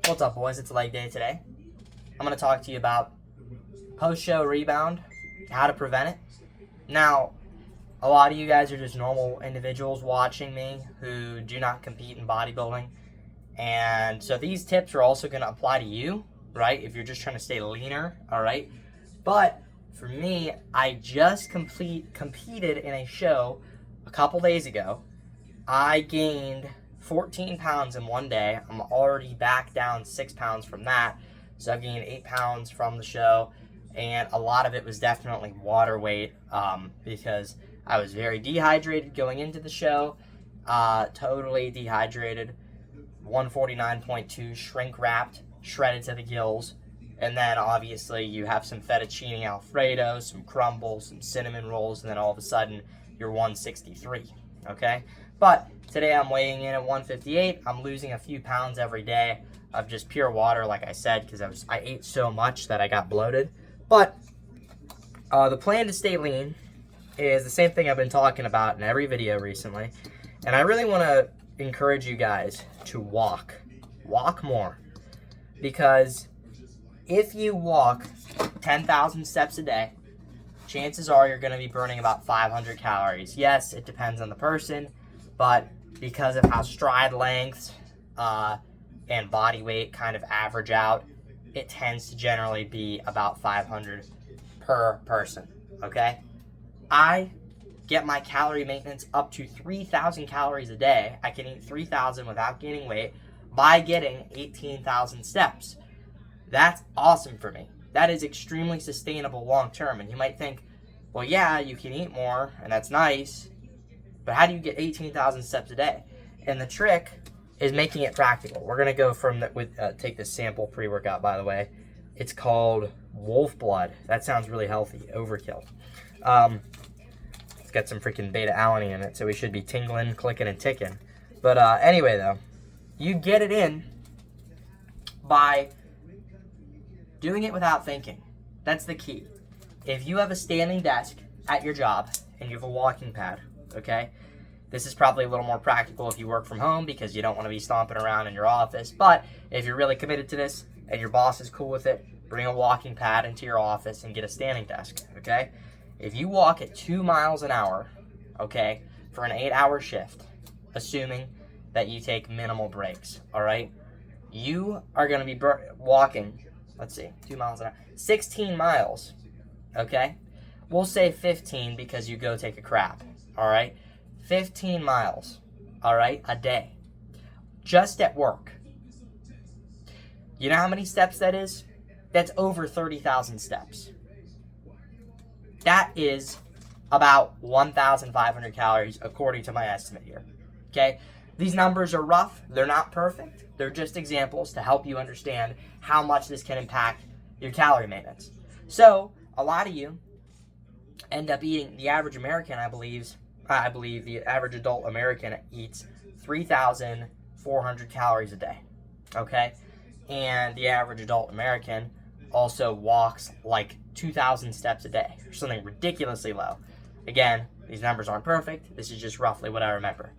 What's up, boys? It's leg day today. I'm going to talk to you about post-show rebound, how to prevent it. Now, a lot of you guys are just normal individuals watching me who do not compete in bodybuilding. And so these tips are also going to apply to you, right? If you're just trying to stay leaner, all right? But for me, I just competed in a show a couple days ago. I gained 14 pounds in one day. I'm already back down 6 pounds from that. So I've gained 8 pounds from the show. And a lot of it was definitely water weight because I was very dehydrated going into the show. Totally dehydrated. 149.2 shrink wrapped, shredded to the gills. And then obviously you have some fettuccine alfredo, some crumbles, some cinnamon rolls, and then all of a sudden you're 163, okay? But today I'm weighing in at 158. I'm losing a few pounds every day of just pure water, like I said, because I ate so much that I got bloated. But the plan to stay lean is the same thing I've been talking about in every video recently. And I really want to encourage you guys to walk. Walk more. Because if you walk 10,000 steps a day, chances are you're going to be burning about 500 calories. Yes, it depends on the person, but because of how stride lengths and body weight kind of average out, it tends to generally be about 500 per person, okay? I get my calorie maintenance up to 3,000 calories a day. I can eat 3,000 without gaining weight by getting 18,000 steps. That's awesome for me. That is extremely sustainable long term. And you might think, well, yeah, you can eat more, and that's nice, but how do you get 18,000 steps a day? And the trick is making it practical. We're going to go from take this sample pre-workout, by the way. It's called Wolf Blood. That sounds really healthy. Overkill. It's got some freaking beta-alanine in it, so we should be tingling, clicking, and ticking. But anyway, though, you get it in by doing it without thinking. That's the key. If you have a standing desk at your job and you have a walking pad, okay? This is probably a little more practical if you work from home because you don't want to be stomping around in your office. But if you're really committed to this and your boss is cool with it, bring a walking pad into your office and get a standing desk, okay? If you walk at 2 miles an hour, okay, for an 8-hour shift, assuming that you take minimal breaks, all right? You are going to be walking, let's see, 2 miles an hour, 16 miles, okay? We'll say 15 because you go take a crap, all right? 15 miles, all right, a day, just at work. You know how many steps that is? That's over 30,000 steps. That is about 1,500 calories according to my estimate here, okay? These numbers are rough. They're not perfect. They're just examples to help you understand how much this can impact your calorie maintenance. So a lot of you end up eating, the average American, I believe the average adult American eats 3,400 calories a day, okay? And the average adult American also walks like 2,000 steps a day, or something ridiculously low. Again, these numbers aren't perfect. This is just roughly what I remember.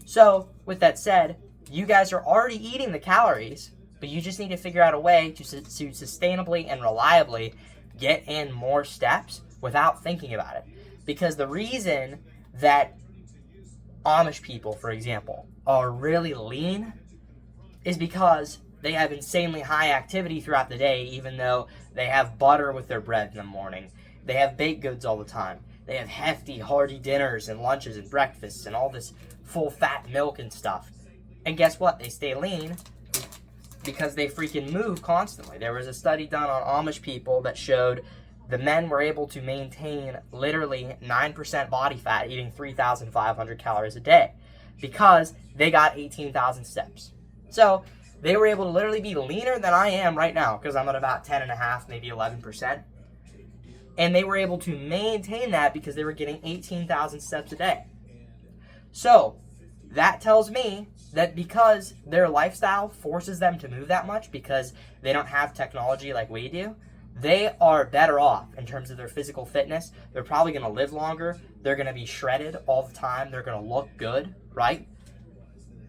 So, with that said, you guys are already eating the calories, but you just need to figure out a way to sustainably and reliably get in more steps without thinking about it. Because the reason that Amish people, for example, are really lean is because they have insanely high activity throughout the day, even though they have butter with their bread in the morning. They have baked goods all the time. They have hefty, hearty dinners and lunches and breakfasts and all this full fat milk and stuff. And guess what? They stay lean because they freaking move constantly. There was a study done on Amish people that showed the men were able to maintain literally 9% body fat eating 3,500 calories a day because they got 18,000 steps. So they were able to literally be leaner than I am right now because I'm at about 10.5%, maybe 11%. And they were able to maintain that because they were getting 18,000 steps a day. So that tells me that because their lifestyle forces them to move that much because they don't have technology like we do, they are better off in terms of their physical fitness. They're probably going to live longer. They're going to be shredded all the time. They're going to look good, right?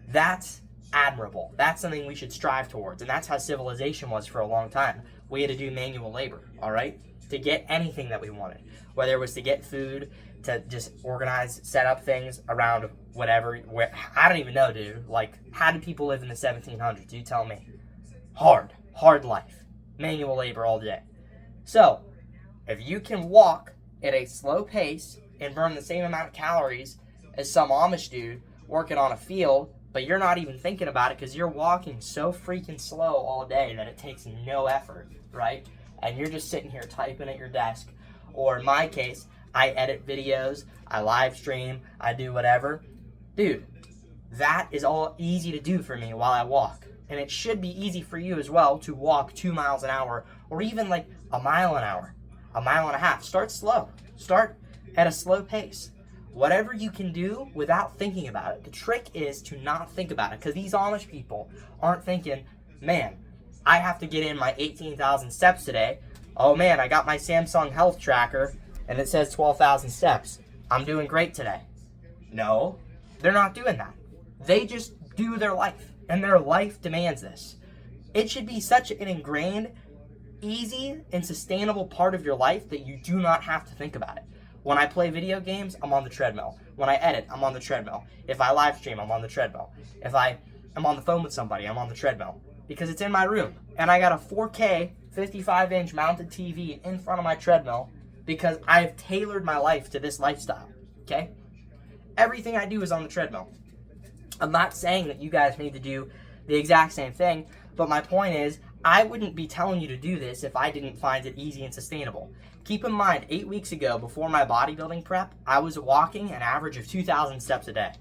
That's admirable. That's something we should strive towards. And that's how civilization was for a long time. We had to do manual labor, all right, to get anything that we wanted, whether it was to get food, to just organize, set up things around whatever. I don't even know, dude. Like, how did people live in the 1700s? You tell me. Hard life. Manual labor all day. So, if you can walk at a slow pace and burn the same amount of calories as some Amish dude working on a field, but you're not even thinking about it because you're walking so freaking slow all day that it takes no effort, right? And you're just sitting here typing at your desk. Or in my case, I edit videos, I live stream, I do whatever. Dude, that is all easy to do for me while I walk. And it should be easy for you as well to walk 2 miles an hour or even like a mile an hour, a mile and a half. Start slow. Start at a slow pace. Whatever you can do without thinking about it. The trick is to not think about it because these Amish people aren't thinking, man, I have to get in my 18,000 steps today. Oh man, I got my Samsung health tracker and it says 12,000 steps. I'm doing great today. No, they're not doing that. They just do their life and their life demands this. It should be such an ingrained, easy, and sustainable part of your life that you do not have to think about it. When I play video games, I'm on the treadmill. When I edit, I'm on the treadmill. If I live stream, I'm on the treadmill. If I am on the phone with somebody, I'm on the treadmill. Because it's in my room. And I got a 4K 55-inch mounted TV in front of my treadmill because I've tailored my life to this lifestyle. Okay? Everything I do is on the treadmill. I'm not saying that you guys need to do the exact same thing, but my point is, I wouldn't be telling you to do this if I didn't find it easy and sustainable. Keep in mind, 8 weeks ago, before my bodybuilding prep, I was walking an average of 2,000 steps a day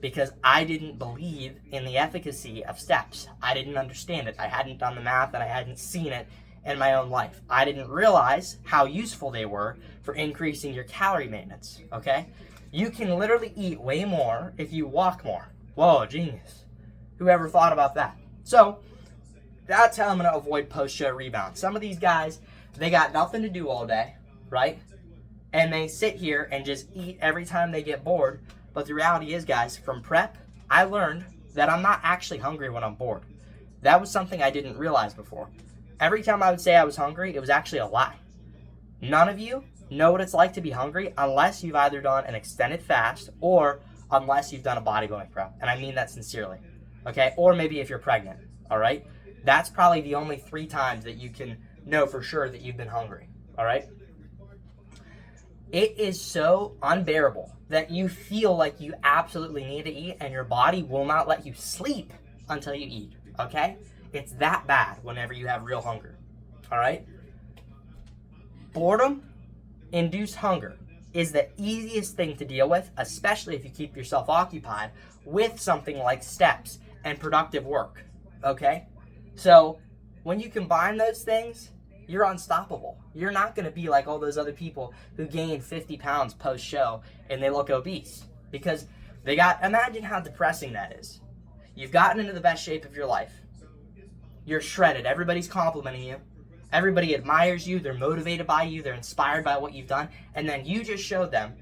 because I didn't believe in the efficacy of steps. I didn't understand it. I hadn't done the math and I hadn't seen it in my own life. I didn't realize how useful they were for increasing your calorie maintenance, okay? You can literally eat way more if you walk more. Whoa, genius. Whoever thought about that? So, that's how I'm going to avoid post-show rebound. Some of these guys, they got nothing to do all day, right? And they sit here and just eat every time they get bored. But the reality is, guys, from prep, I learned that I'm not actually hungry when I'm bored. That was something I didn't realize before. Every time I would say I was hungry, it was actually a lie. None of you know what it's like to be hungry unless you've either done an extended fast or unless you've done a bodybuilding prep. And I mean that sincerely, okay? Or maybe if you're pregnant, all right? That's probably the only 3 times that you can know for sure that you've been hungry, all right? It is so unbearable that you feel like you absolutely need to eat and your body will not let you sleep until you eat, okay? It's that bad whenever you have real hunger, all right? Boredom-induced hunger is the easiest thing to deal with, especially if you keep yourself occupied with something like steps and productive work, okay? So when you combine those things, you're unstoppable. You're not going to be like all those other people who gain 50 pounds post-show and they look obese. Because imagine how depressing that is. You've gotten into the best shape of your life. You're shredded. Everybody's complimenting you. Everybody admires you. They're motivated by you. They're inspired by what you've done. And then you just showed them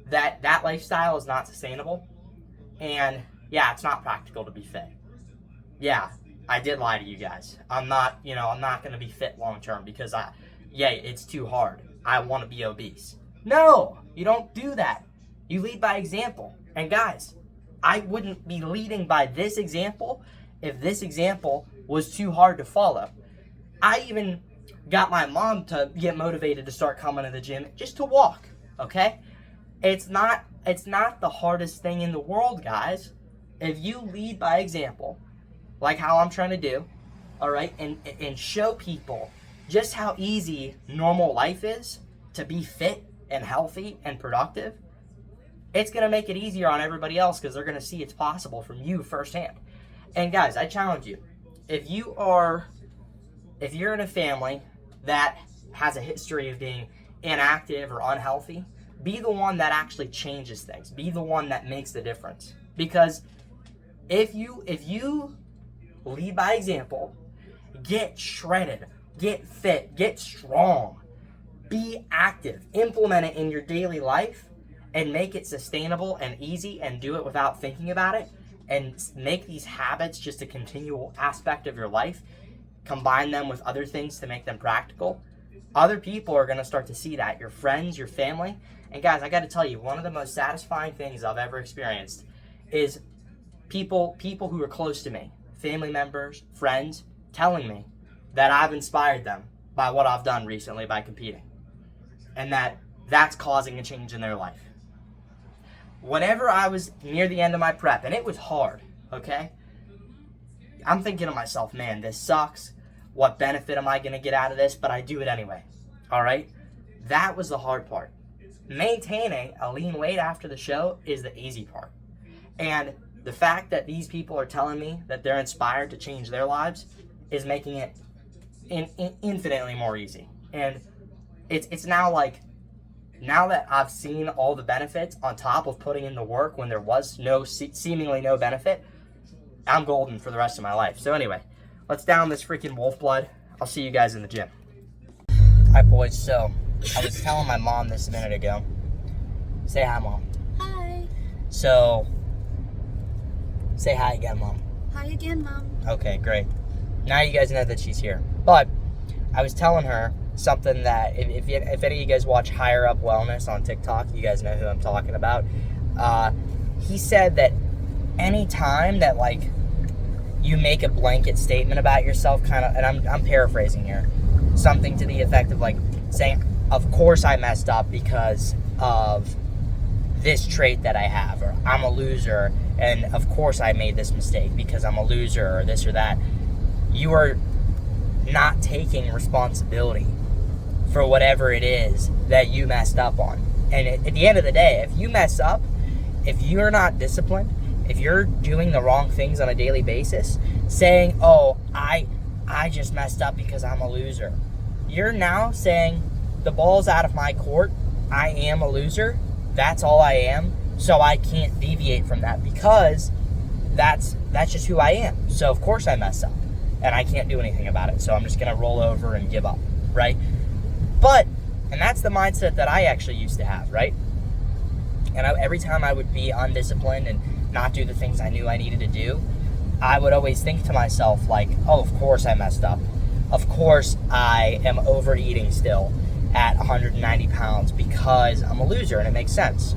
that that lifestyle is not sustainable. And yeah, it's not practical to be fit. Yeah, I did lie to you guys. I'm not going to be fit long term because it's too hard. I want to be obese. No, you don't do that. You lead by example. And guys, I wouldn't be leading by this example if this example was too hard to follow. I even got my mom to get motivated to start coming to the gym just to walk, okay? It's not the hardest thing in the world, guys. If you lead by example, like how I'm trying to do, all right, and show people just how easy normal life is to be fit and healthy and productive, it's going to make it easier on everybody else because they're going to see it's possible from you firsthand. And guys, I challenge you, if you're in a family that has a history of being inactive or unhealthy, be the one that actually changes things. Be the one that makes the difference. Because if you lead by example, get shredded, get fit, get strong, be active, implement it in your daily life, and make it sustainable and easy and do it without thinking about it, and make these habits just a continual aspect of your life, combine them with other things to make them practical, other people are going to start to see that, your friends, your family. And guys, I got to tell you, one of the most satisfying things I've ever experienced is people who are close to me, family members, friends, telling me that I've inspired them by what I've done recently by competing, and that's causing a change in their life. Whenever I was near the end of my prep, and it was hard, okay? I'm thinking to myself, man, this sucks. What benefit am I going to get out of this? But I do it anyway, all right? That was the hard part. Maintaining a lean weight after the show is the easy part. And the fact that these people are telling me that they're inspired to change their lives is making it infinitely more easy. And it's now like, now that I've seen all the benefits on top of putting in the work when there was seemingly no benefit, I'm golden for the rest of my life. So anyway, let's down this freaking wolf blood. I'll see you guys in the gym. All right, boys, so I was telling my mom this a minute ago. Say hi, Mom. Hi. So, say hi again, Mom. Hi again, Mom. Okay, great. Now you guys know that she's here. But I was telling her something that if any of you guys watch Higher Up Wellness on TikTok, you guys know who I'm talking about. He said that any time that like you make a blanket statement about yourself, kind of, and I'm paraphrasing here, something to the effect of like saying, of course I messed up because of this trait that I have, or I'm a loser and of course I made this mistake because I'm a loser, or this or that. You are not taking responsibility for whatever it is that you messed up on. And at the end of the day, if you mess up, if you're not disciplined, if you're doing the wrong things on a daily basis, saying, oh, I just messed up because I'm a loser, you're now saying, the ball's out of my court, I am a loser, that's all I am, so I can't deviate from that because that's just who I am. So of course I mess up and I can't do anything about it, so I'm just gonna roll over and give up, right? And that's the mindset that I actually used to have, right? And every time I would be undisciplined and not do the things I knew I needed to do, I would always think to myself like, oh, of course I messed up. Of course I am overeating still at 190 pounds because I'm a loser, and it makes sense.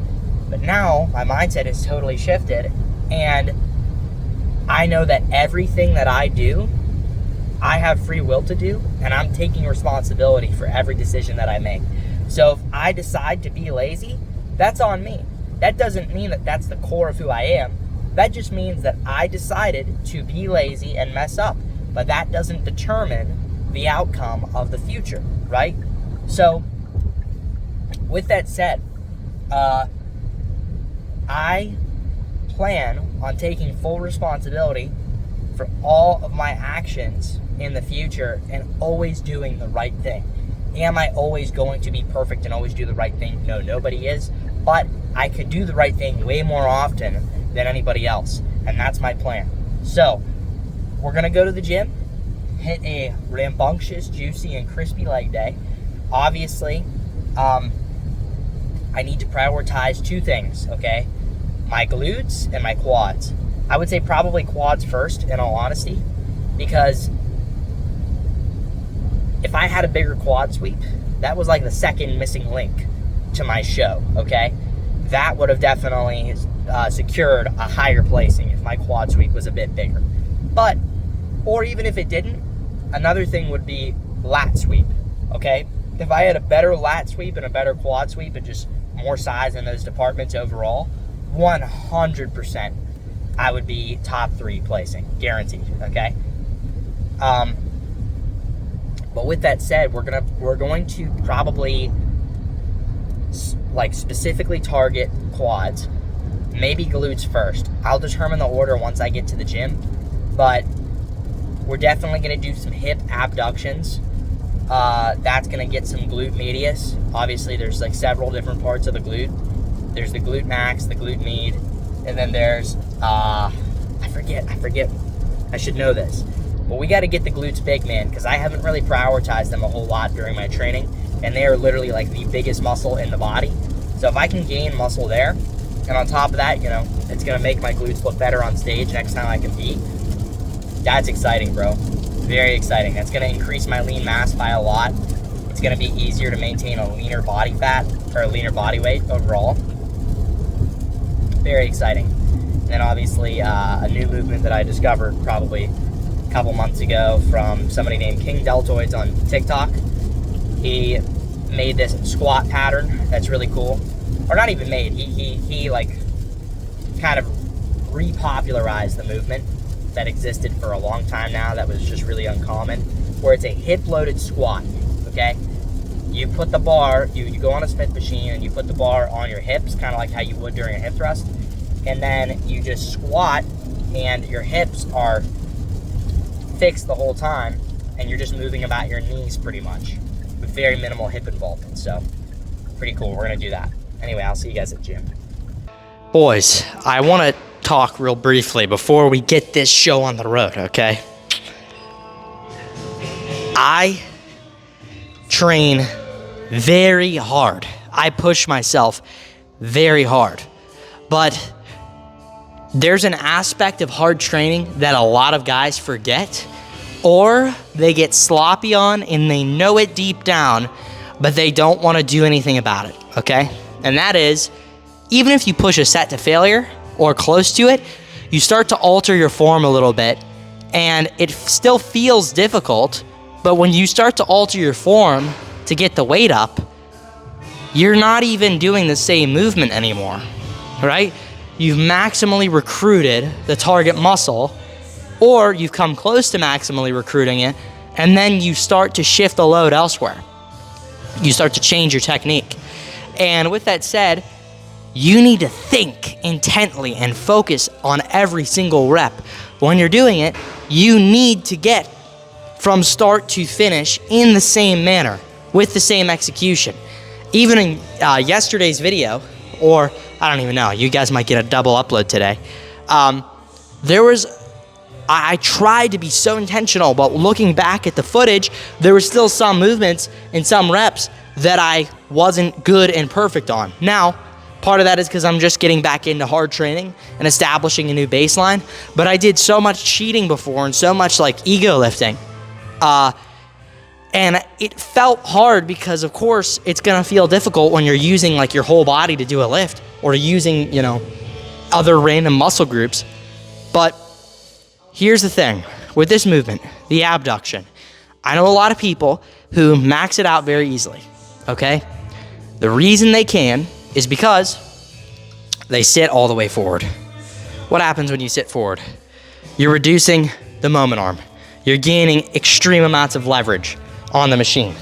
But now my mindset is totally shifted, and I know that everything that I do, I have free will to do, and I'm taking responsibility for every decision that I make. So if I decide to be lazy, that's on me. That doesn't mean that that's the core of who I am. That just means that I decided to be lazy and mess up. But that doesn't determine the outcome of the future, right? So, with that said, I plan on taking full responsibility for all of my actions in the future and always doing the right thing. Am I always going to be perfect and always do the right thing? No, nobody is. But I could do the right thing way more often than anybody else. And that's my plan. So, we're going to go to the gym, hit a rambunctious, juicy, and crispy leg day. Obviously, I need to prioritize two things, okay? My glutes and my quads. I would say probably quads first, in all honesty, because if I had a bigger quad sweep, that was like the second missing link to my show, okay? That would have definitely secured a higher placing if my quad sweep was a bit bigger. But, or even if it didn't, another thing would be lat sweep, okay? If I had a better lat sweep and a better quad sweep and just more size in those departments overall, 100% I would be top 3 placing, guaranteed, okay? But with that said, we're going to probably like specifically target quads, maybe glutes first. I'll determine the order once I get to the gym, but we're definitely going to do some hip abductions. That's going to get some glute medius. Obviously, there's like several different parts of the glute. There's the glute max, the glute med, and then there's, I forget, I should know this. But we got to get the glutes big, man, because I haven't really prioritized them a whole lot during my training, and they are literally like the biggest muscle in the body. So if I can gain muscle there, And on top of that, you know, it's gonna make my glutes look better on stage next time I compete. That's exciting, bro. Very exciting. That's gonna increase my lean mass by a lot. It's gonna be easier to maintain a leaner body fat or a leaner body weight overall. Very exciting. And then obviously a new movement that I discovered probably a couple months ago from somebody named King Deltoids on TikTok. He made this squat pattern that's really cool. Or not even made, he like kind of repopularized the movement that existed for a long time now that was just really uncommon, where it's a hip-loaded squat, okay? You put the bar, you go on a Smith machine and you put the bar on your hips, kind of like how you would during a hip thrust, and then you just squat and your hips are fixed the whole time and you're just moving about your knees pretty much with very minimal hip involvement. So pretty cool. We're gonna do that. Anyway, I'll see you guys at the gym. Boys, I want to talk real briefly before we get this show on the road, okay? I train very hard. I push myself very hard. But there's an aspect of hard training that a lot of guys forget, or they get sloppy on and they know it deep down, but they don't want to do anything about it, okay? And that is, even if you push a set to failure or close to it, you start to alter your form a little bit and it still feels difficult, but when you start to alter your form to get the weight up, you're not even doing the same movement anymore, right? You've maximally recruited the target muscle, or you've come close to maximally recruiting it, and then you start to shift the load elsewhere. You start to change your technique. And with that said, you need to think intently and focus on every single rep. When you're doing it, you need to get from start to finish in the same manner, with the same execution. Even in yesterday's video, or I don't even know, you guys might get a double upload today. I tried to be so intentional, but looking back at the footage, there were still some movements and some reps that I wasn't good and perfect on. Now, part of that is because I'm just getting back into hard training and establishing a new baseline, but I did so much cheating before and so much like ego lifting. And it felt hard because, of course, it's gonna feel difficult when you're using like your whole body to do a lift or using, you know, other random muscle groups. But here's the thing with this movement, the abduction. I know a lot of people who max it out very easily, okay? The reason they can is because they sit all the way forward. What happens when you sit forward? You're reducing the moment arm. You're gaining extreme amounts of leverage on the machine.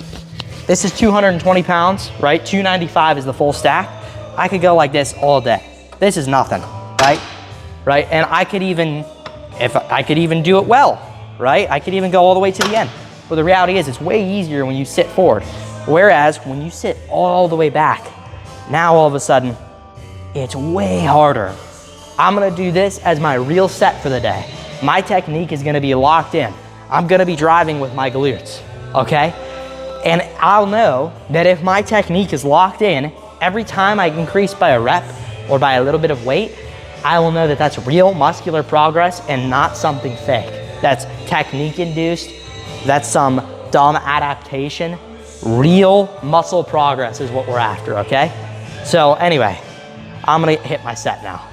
This is 220 pounds, right? 295 is the full stack. I could go like this all day. This is nothing, right? Right, and I could even do it well, right? I could even go all the way to the end. But the reality is it's way easier when you sit forward. Whereas when you sit all the way back, now all of a sudden, it's way harder. I'm gonna do this as my real set for the day. My technique is gonna be locked in. I'm gonna be driving with my glutes, okay? And I'll know that if my technique is locked in, every time I increase by a rep or by a little bit of weight, I will know that that's real muscular progress and not something fake. That's technique induced, that's some dumb adaptation. Real muscle progress is what we're after, okay? So anyway, I'm gonna hit my set now.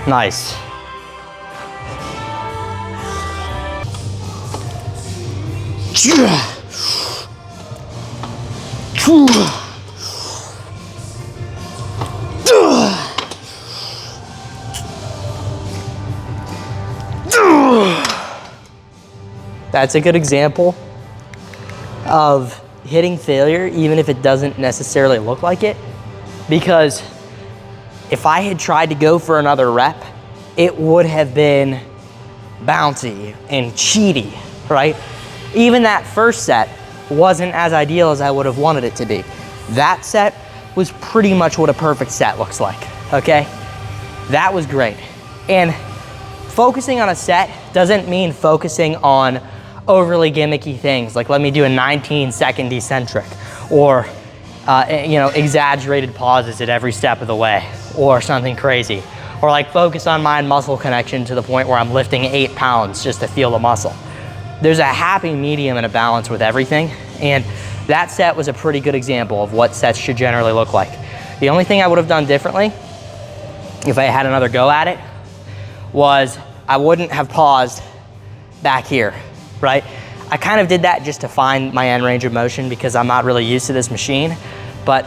Nice. That's a good example of hitting failure, even if it doesn't necessarily look like it, because if I had tried to go for another rep, it would have been bouncy and cheaty, right? Even that first set wasn't as ideal as I would have wanted it to be. That set was pretty much what a perfect set looks like, okay? That was great. And focusing on a set doesn't mean focusing on overly gimmicky things, like let me do a 19-second eccentric, or exaggerated pauses at every step of the way, or something crazy. Or like focus on mind-muscle connection to the point where I'm lifting 8 pounds just to feel the muscle. There's a happy medium and a balance with everything, and that set was a pretty good example of what sets should generally look like. The only thing I would have done differently, if I had another go at it, was I wouldn't have paused back here, right? I kind of did that just to find my end range of motion because I'm not really used to this machine, but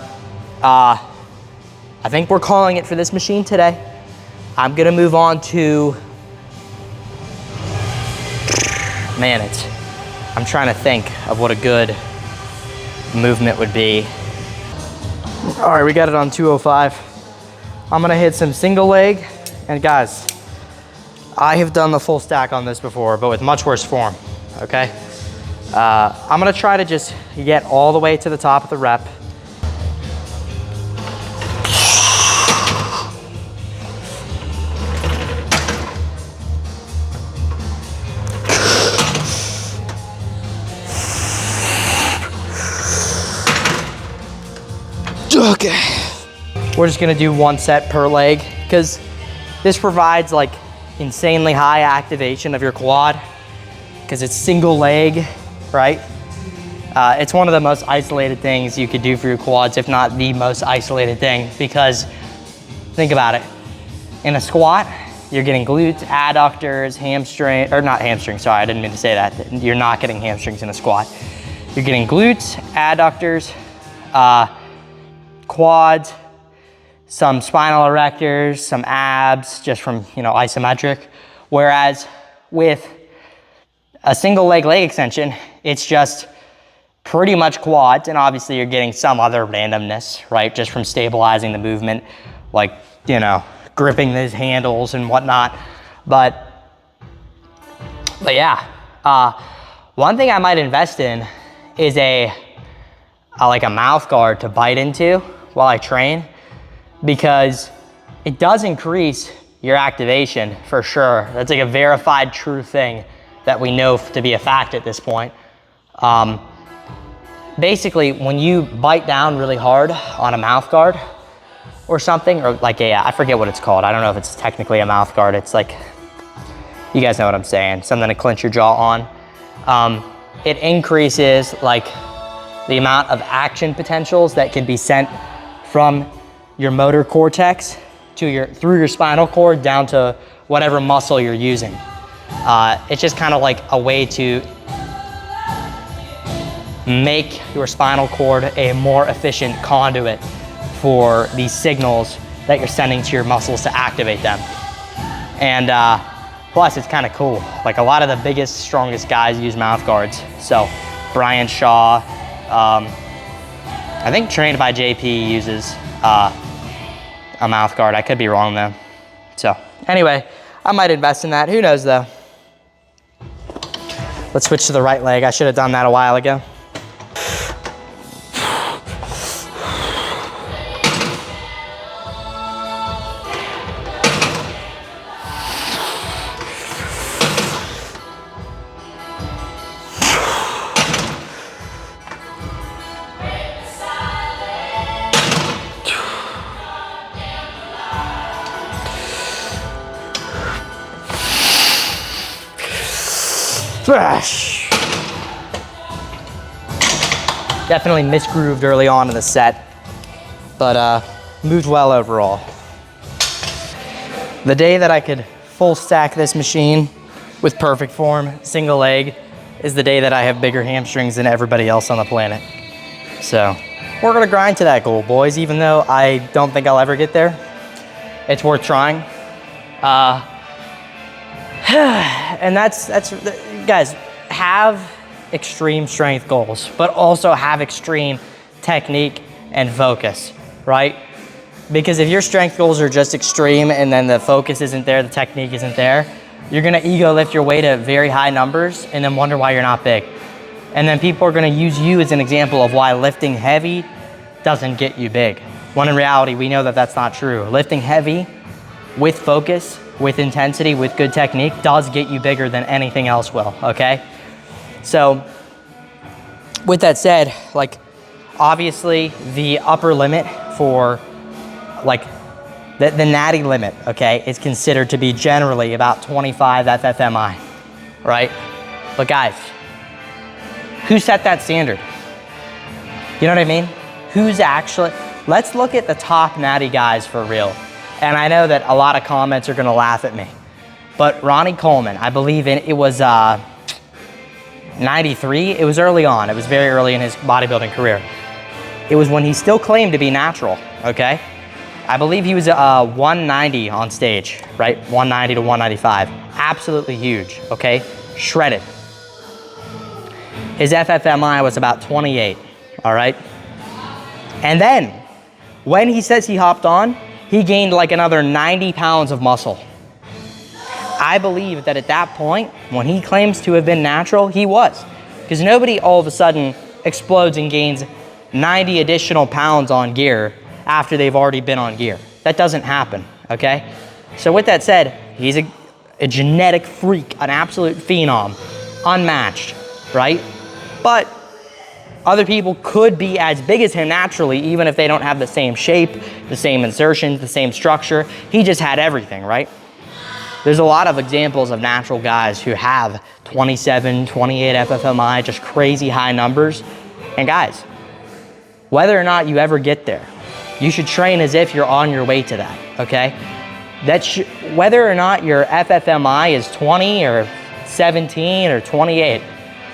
I think we're calling it for this machine today. I'm gonna move on to, I'm trying to think of what a good movement would be. All right, we got it on 205. I'm gonna hit some single leg, and guys, I have done the full stack on this before, but with much worse form, okay? I'm gonna try to just get all the way to the top of the rep. Okay. We're just gonna do 1 set per leg because this provides like insanely high activation of your quad because it's single leg, right? It's one of the most isolated things you could do for your quads, if not the most isolated thing, because think about it. In a squat, you're getting glutes, adductors, hamstring, or not hamstrings, sorry, I didn't mean to say that. You're not getting hamstrings in a squat. You're getting glutes, adductors, quads, some spinal erectors, some abs, just from, isometric. Whereas with a single leg extension, it's just pretty much quads, and obviously you're getting some other randomness, right? Just from stabilizing the movement, like, gripping those handles and whatnot. But yeah, one thing I might invest in is a mouth guard to bite into while I train, because it does increase your activation for sure. That's like a verified true thing that we know to be a fact at this point. Basically, when you bite down really hard on a mouth guard or something, or like I forget what it's called. I don't know if it's technically a mouth guard. It's like, you guys know what I'm saying, something to clench your jaw on. It increases like the amount of action potentials that can be sent from your motor cortex to through your spinal cord down to whatever muscle you're using. It's just kind of like a way to make your spinal cord a more efficient conduit for these signals that you're sending to your muscles to activate them. And plus it's kind of cool. Like a lot of the biggest, strongest guys use mouth guards. So Brian Shaw, I think trained by JP, uses a mouth guard. I could be wrong though. So anyway, I might invest in that. Who knows though? Let's switch to the right leg. I should have done that a while ago. Definitely misgrooved early on in the set, but moved well overall. The day that I could full stack this machine with perfect form, single leg, is the day that I have bigger hamstrings than everybody else on the planet. So we're gonna grind to that goal, boys, even though I don't think I'll ever get there. It's worth trying. And that's guys, have extreme strength goals, but also have extreme technique and focus, right? Because if your strength goals are just extreme and then the focus isn't there, the technique isn't there, you're gonna ego lift your weight at very high numbers and then wonder why you're not big. And then people are gonna use you as an example of why lifting heavy doesn't get you big. When in reality, we know that that's not true. Lifting heavy with focus, with intensity, with good technique does get you bigger than anything else will, okay? So with that said, like obviously the upper limit for like the natty limit, okay, is considered to be generally about 25 FFMI, right? But guys, who set that standard? You know what I mean? Who's actually, let's look at the top natty guys for real. And I know that a lot of comments are gonna laugh at me, but Ronnie Coleman, I believe it was 93, it was early on, it was very early in his bodybuilding career. It was when he still claimed to be natural, okay? I believe he was 190 on stage, right? 190 to 195, absolutely huge, okay? Shredded. His FFMI was about 28, all right? And then, when he says he hopped on, he gained like another 90 pounds of muscle. I believe that at that point, when he claims to have been natural, he was. Because nobody all of a sudden explodes and gains 90 additional pounds on gear after they've already been on gear. That doesn't happen, okay? So with that said, he's a genetic freak, an absolute phenom, unmatched, right? But other people could be as big as him naturally, even if they don't have the same shape, the same insertions, the same structure. He just had everything, right? There's a lot of examples of natural guys who have 27, 28 FFMI, just crazy high numbers. And guys, whether or not you ever get there, you should train as if you're on your way to that, okay? Whether or not your FFMI is 20 or 17 or 28,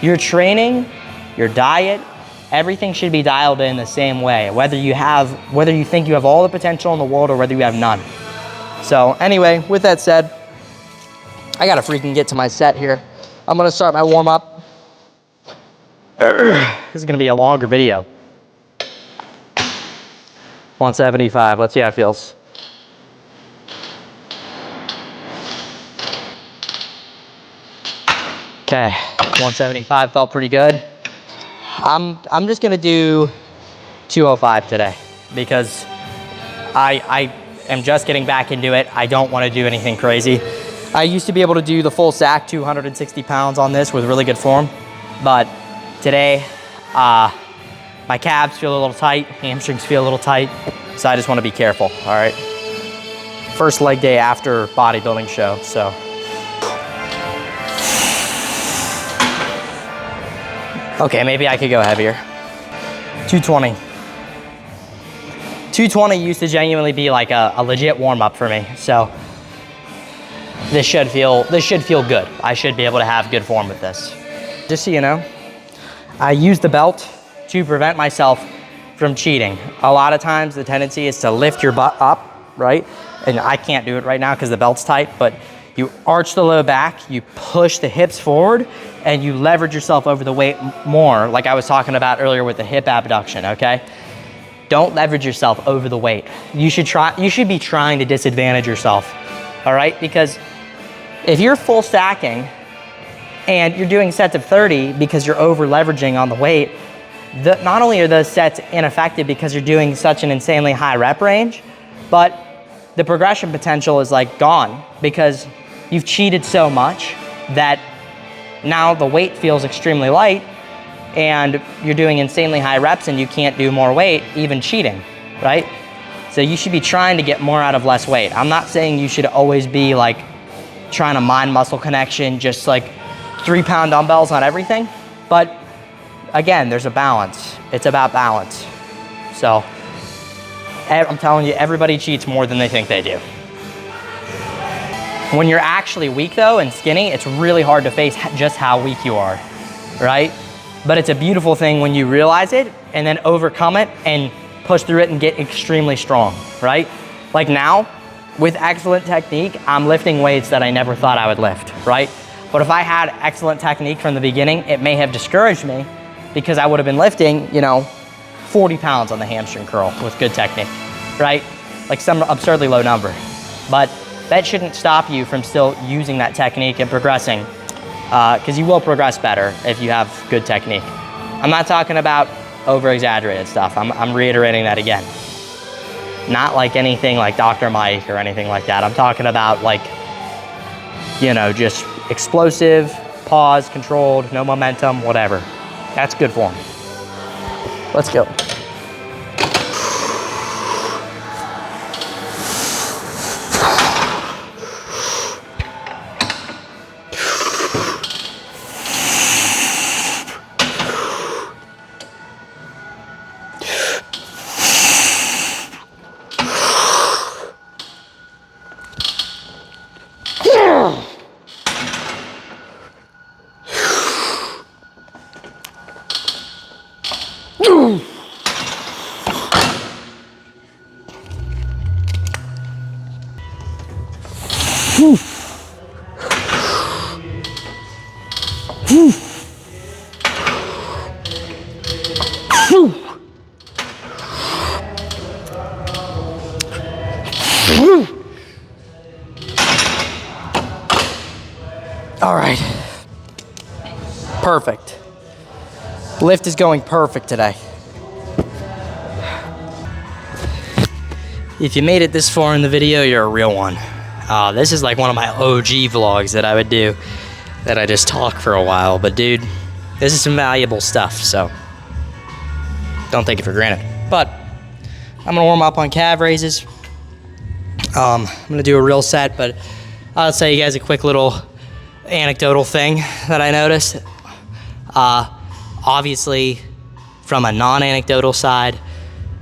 your training, your diet, everything should be dialed in the same way, whether you think you have all the potential in the world or whether you have none. So anyway, with that said, I gotta freaking get to my set here. I'm gonna start my warm up. This is gonna be a longer video. 175, let's see how it feels. Okay, 175 felt pretty good. I'm just gonna do 205 today because I am just getting back into it. I don't wanna do anything crazy. I used to be able to do the full sack, 260 pounds on this with really good form, but today, my calves feel a little tight, hamstrings feel a little tight, so I just wanna be careful, all right? First leg day after bodybuilding show, so. Okay, maybe I could go heavier. 220. 220 used to genuinely be like a legit warm up for me, so this should feel good. I should be able to have good form with this. Just so you know, I use the belt to prevent myself from cheating. A lot of times the tendency is to lift your butt up, right? And I can't do it right now because the belt's tight, but you arch the low back, you push the hips forward, and you leverage yourself over the weight more, like I was talking about earlier with the hip abduction, okay? Don't leverage yourself over the weight. You should be trying to disadvantage yourself, all right? Because if you're full stacking and you're doing sets of 30 because you're over leveraging on the weight, not only are those sets ineffective because you're doing such an insanely high rep range, but the progression potential is like gone because you've cheated so much that now the weight feels extremely light and you're doing insanely high reps and you can't do more weight, even cheating, right? So you should be trying to get more out of less weight. I'm not saying you should always be like trying to mind muscle connection, just like 3-pound dumbbells on everything. But again, there's a balance. It's about balance. So I'm telling you, everybody cheats more than they think they do. When you're actually weak though and skinny, it's really hard to face just how weak you are, right? But it's a beautiful thing when you realize it and then overcome it and push through it and get extremely strong, right? Like now, with excellent technique, I'm lifting weights that I never thought I would lift, right? But if I had excellent technique from the beginning, it may have discouraged me because I would have been lifting, 40 pounds on the hamstring curl with good technique, right? Like some absurdly low number. But that shouldn't stop you from still using that technique and progressing, because you will progress better if you have good technique. I'm not talking about over-exaggerated stuff. I'm reiterating that again. Not like anything like Dr. Mike or anything like that. I'm talking about like, you know, just explosive, pause, controlled, no momentum, whatever. That's good form. Let's go. All right. Perfect. Lift is going perfect today. If you made it this far in the video, you're a real one. This is like one of my OG vlogs that I would do, that I just talk for a while. But dude, this is some valuable stuff, so don't take it for granted. But I'm gonna warm up on calf raises. I'm gonna do a real set, but I'll tell you guys a quick little anecdotal thing that I noticed. Obviously, from a non-anecdotal side,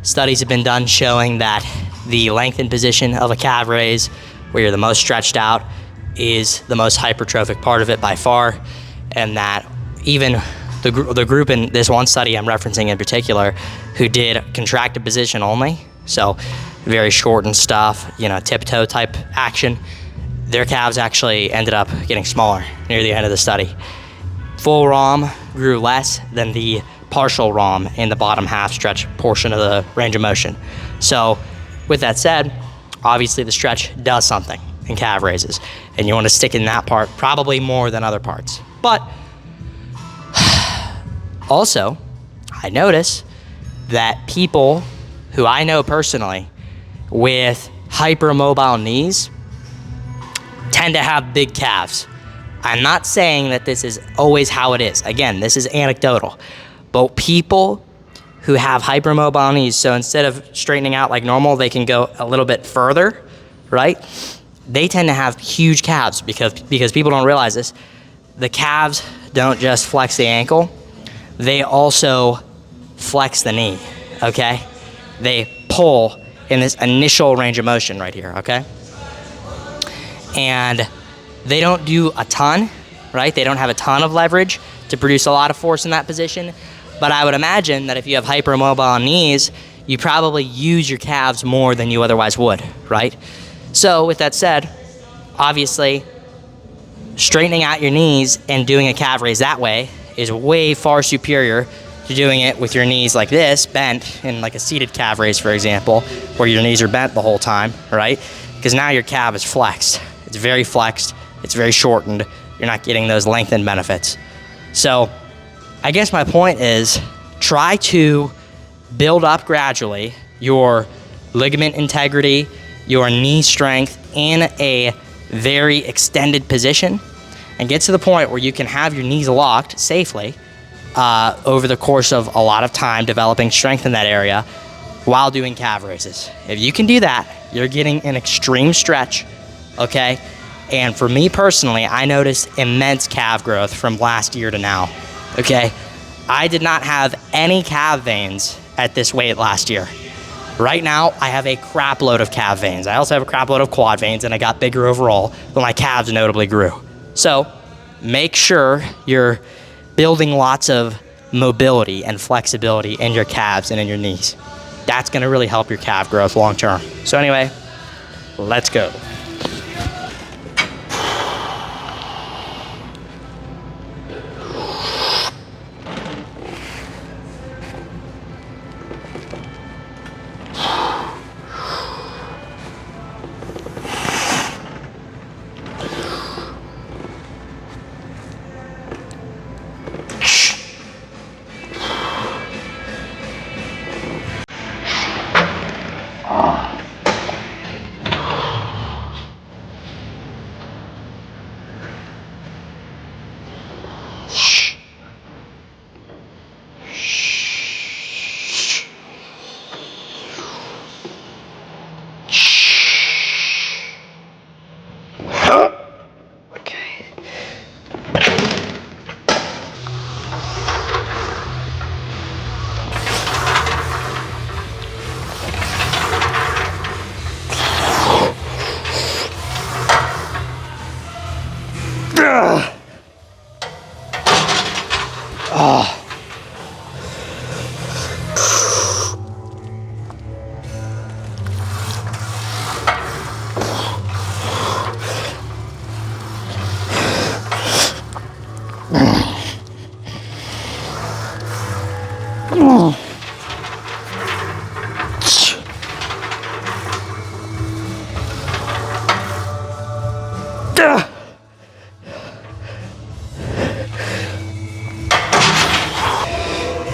studies have been done showing that the lengthened position of a calf raise, where you're the most stretched out, is the most hypertrophic part of it by far, and that even the group in this one study I'm referencing in particular, who did contracted position only, so very shortened stuff, you know, tiptoe type action, their calves actually ended up getting smaller near the end of the study. Full ROM grew less than the partial ROM in the bottom half stretch portion of the range of motion. So with that said, obviously the stretch does something in calf raises, and you want to stick in that part probably more than other parts. But also, I notice that people who I know personally with hypermobile knees tend to have big calves. I'm not saying that this is always how it is. Again, this is anecdotal. But people who have hypermobile knees, so instead of straightening out like normal, they can go a little bit further, right? They tend to have huge calves because people don't realize this. The calves don't just flex the ankle, they also flex the knee, okay? They pull in this initial range of motion right here, okay? And they don't do a ton, right? They don't have a ton of leverage to produce a lot of force in that position. But I would imagine that if you have hypermobile knees, you probably use your calves more than you otherwise would, right? So with that said, obviously, straightening out your knees and doing a calf raise that way is way far superior to doing it with your knees like this, bent, in like a seated calf raise, for example, where your knees are bent the whole time, right? Because now your calf is flexed. It's very flexed, it's very shortened, you're not getting those lengthened benefits. So I guess my point is, try to build up gradually your ligament integrity, your knee strength in a very extended position, and get to the point where you can have your knees locked safely over the course of a lot of time, developing strength in that area while doing calf raises. If you can do that, you're getting an extreme stretch, okay? And for me personally, I noticed immense calf growth from last year to now, okay? I did not have any calf veins at this weight last year. Right now, I have a crap load of calf veins. I also have a crap load of quad veins, and I got bigger overall, but my calves notably grew. So make sure you're building lots of mobility and flexibility in your calves and in your knees. That's gonna really help your calf growth long term. So anyway, let's go.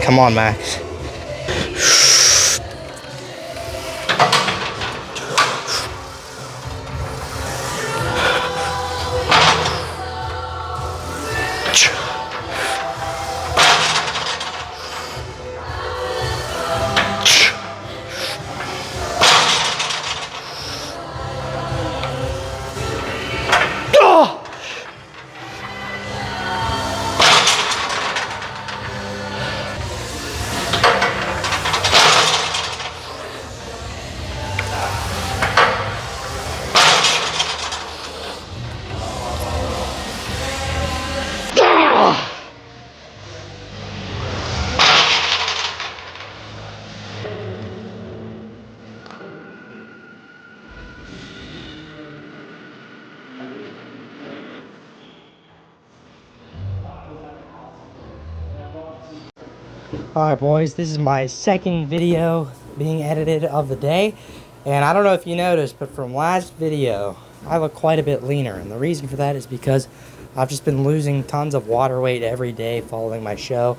Come on, Max. Alright boys, this is my second video being edited of the day, and I don't know if you noticed, but from last video I look quite a bit leaner, and the reason for that is because I've just been losing tons of water weight every day following my show.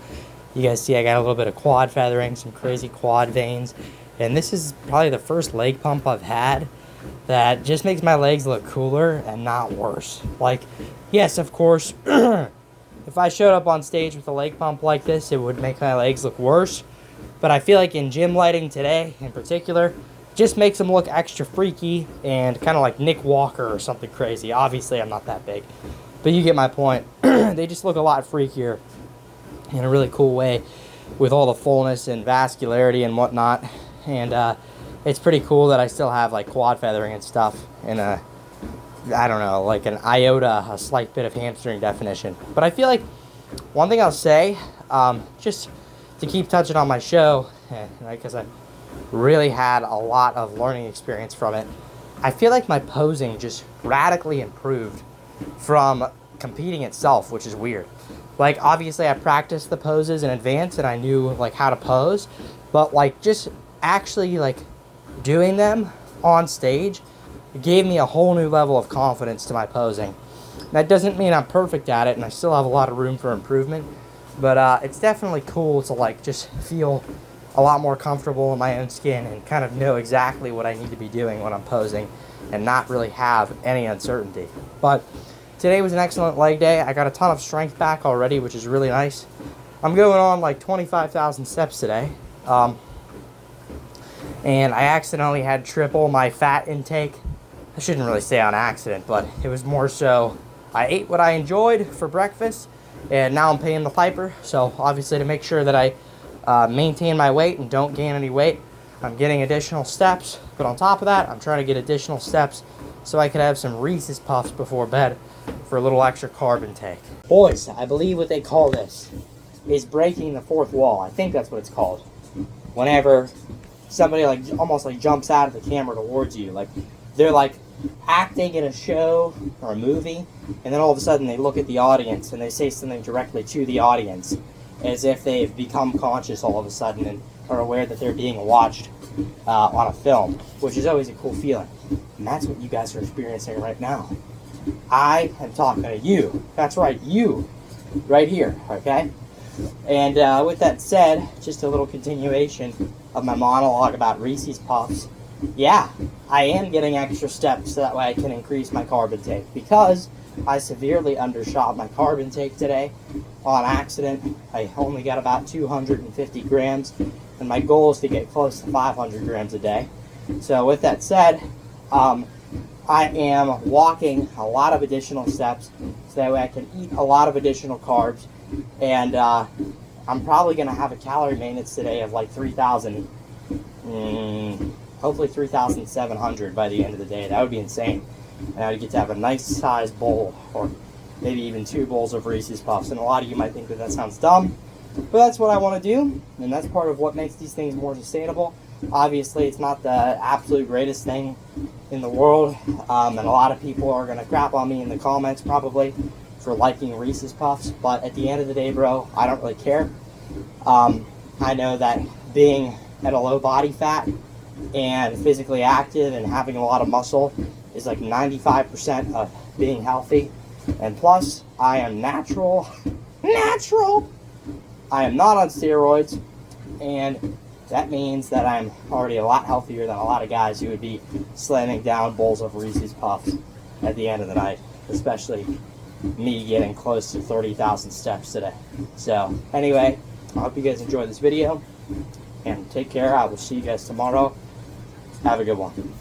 You guys see I got a little bit of quad feathering, some crazy quad veins, and this is probably the first leg pump I've had that just makes my legs look cooler and not worse. Like, yes, of course, if I showed up on stage with a leg pump like this, it would make my legs look worse. But I feel like in gym lighting today, in particular, it just makes them look extra freaky and kind of like Nick Walker or something crazy. Obviously, I'm not that big, but you get my point. They just look a lot freakier in a really cool way with all the fullness and vascularity and whatnot. And it's pretty cool that I still have like quad feathering and stuff in a, I don't know, like an iota, a slight bit of hamstring definition. But I feel like one thing I'll say, just to keep touching on my show, because I really had a lot of learning experience from it, I feel like my posing just radically improved from competing itself, which is weird. Like, obviously I practiced the poses in advance and I knew like how to pose, but like just actually like doing them on stage, it gave me a whole new level of confidence to my posing. That doesn't mean I'm perfect at it, and I still have a lot of room for improvement, but it's definitely cool to like just feel a lot more comfortable in my own skin and kind of know exactly what I need to be doing when I'm posing and not really have any uncertainty. But today was an excellent leg day. I got a ton of strength back already, which is really nice. I'm going on like 25,000 steps today. And I accidentally had triple my fat intake. I shouldn't really say on accident, but it was more so I ate what I enjoyed for breakfast, and now I'm paying the piper. So obviously to make sure that I maintain my weight and don't gain any weight, I'm getting additional steps. But on top of that, I'm trying to get additional steps so I could have some Reese's Puffs before bed for a little extra carb intake. Boys, I believe what they call this is breaking the fourth wall. I think that's what it's called. Whenever somebody like almost like jumps out of the camera towards you, like they're like acting in a show or a movie, and then all of a sudden they look at the audience and they say something directly to the audience as if they've become conscious all of a sudden and are aware that they're being watched on a film, which is always a cool feeling. And that's what you guys are experiencing right now. I am talking to you. That's right, you right here, okay? And with that said, just a little continuation of my monologue about Reese's Puffs. Yeah, I am getting extra steps so that way I can increase my carb intake, because I severely undershot my carb intake today on accident. I only got about 250 grams, and my goal is to get close to 500 grams a day. So with that said, I am walking a lot of additional steps so that way I can eat a lot of additional carbs, and I'm probably going to have a calorie maintenance today of like 3,000, hopefully 3,700 by the end of the day. That would be insane. And I would get to have a nice sized bowl, or maybe even 2 bowls of Reese's Puffs. And a lot of you might think that that sounds dumb, but that's what I want to do, and that's part of what makes these things more sustainable. Obviously, it's not the absolute greatest thing in the world, and a lot of people are going to crap on me in the comments probably for liking Reese's Puffs, but at the end of the day, bro, I don't really care. I know that being at a low body fat and physically active and having a lot of muscle is like 95% of being healthy. And plus, I am natural. I am not on steroids, and that means that I'm already a lot healthier than a lot of guys who would be slamming down bowls of Reese's Puffs at the end of the night, especially me getting close to 30,000 steps today. So anyway, I hope you guys enjoyed this video, and take care. I will see you guys tomorrow. Have a good one.